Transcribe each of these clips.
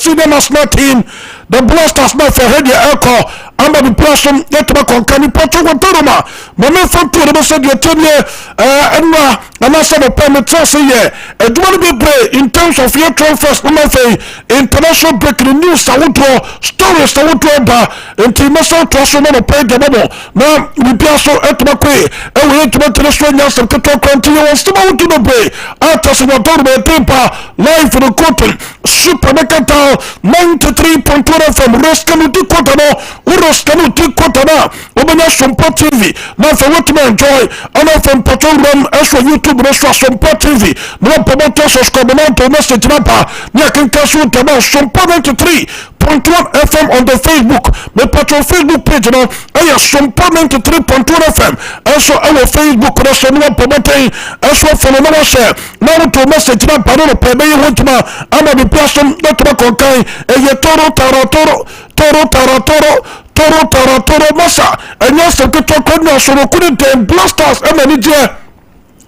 senior national team, the Blasters now for head echo under the person yet to can Pacho Watoroma. Moment for two of us said your 10 year and I said a permit year. And do want to be brave in terms of your first international breaking news. I would draw stories. I would draw international trust on a pay the bubble. Now we be also at my way and we had to make the strangers and to continue and still out to the bay. After some paper live for the cotton super mechatal 93.1 from Rescanuti Cotano, Uroscanuti Cotana, Obana Sompo TV. Now for what to enjoy, and from Patrol Run, as for YouTube, restaurant Sompo TV. No promoters of Scobonato, Message Napa, Yakin Castle Tama, Sompo 93.1 FM on the Facebook. The Patrol Facebook page now, I have Sompo 93.1 FM. Also our Facebook, restaurant promoting, as well for another share. Now to Message Napa, no Pebe, Wintma, and the person that to Macokai, and yet Toro Massa, and yes, the Kitoko, so couldn't Blasters and Nigeria.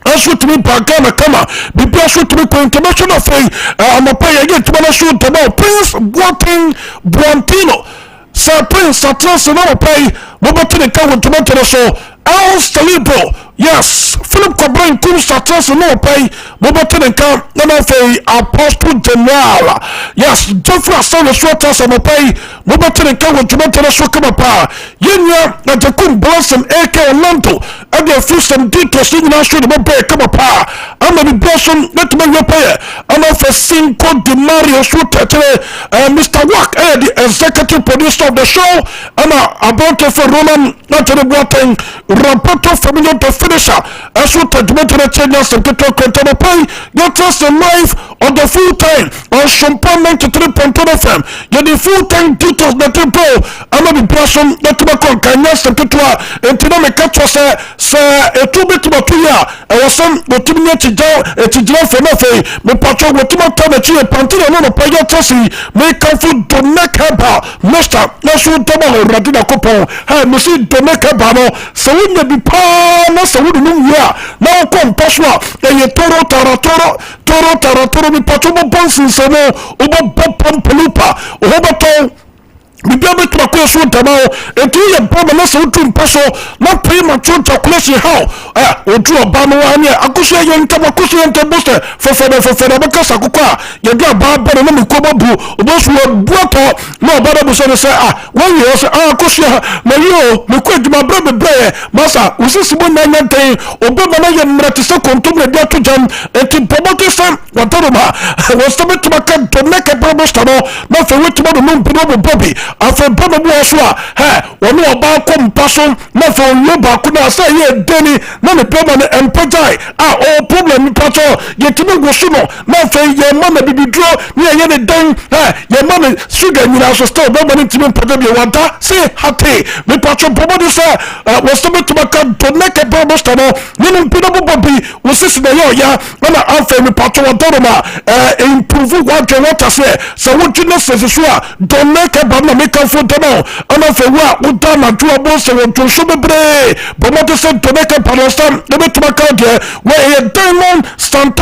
As with me, Pagana Kama, be blessed to be international free. I'm a pay again to shoot about Prince Buantino. Sir Prince, Satras and our pay, Bobatin and Cowan to mention so. El Celebro, yes, Philip Cobrain, Kum Satras and our pay, Bobatin and Cowan, Apostle General. Yes, Jeffrey Samuel Swatas and our pay, Bobatin and Cowan to mention so come apart. Yenya, and the Kum Blossom, AK Orlando, and the first and details in our street, come apart. I'm a blossom, let me repair. I'm off a Cinco de Mario shooter today, Mr. Wack, the executive producer of the show, and about to for Roman, not to the water. Rapoto familiar to finisher. As what the Demeter Channel Secretary Contana Pay, get us a live on the full time on Champagne 93.2 FM. You're the full time details that you go. I'm a person that to become Kanya Secretary and to make a sir, a 2 bit about 2 years. I was some what to me to jail for nothing. Me patrol what to my time at you and Pantino no Paya Tossi, make a food to make her bar. Master, let's shoot Tomo Radina Copo. Hey, Monsieur Domeka Bano. So we may be pana so we don't ya now come paswa and ye toro mi patomo bonsin so no obo bopom pelupa oboto bibiabe to akwa so tamao enti ye bomba na so tun paso na premature calculation how odu oba no ane akuso ye ntama akuso ye ntaboste fofere bakasa kokwa ye do aba ba na mi kobobu obosu obuato na oba da buso say when you say akuso na yo me ko aduma brebe masa usisibo na nyanten obema na ye mrate se kontom na dia to jam enti promote sam watoroma was to make to make a promotion no for which mo no bobi afa baba bo so wonu oba kom paso na for no ba ku na say ye deni na me pema na empajai o problem pato ye timi go so no na for ye mama bibidro ye ne dan ye mama sugar nyina so still baba ni timi pada bi wada say happy me pato bobo say was to make to make a promotion no ni mpido bobi wosisi na yo ya na afa me pato wadoroma improve what say so what you know say so don't make a baba make a food no ana for wa uta na tu abo se won so bebre bomo to say to make a parastam de betuma ka de we diamond stand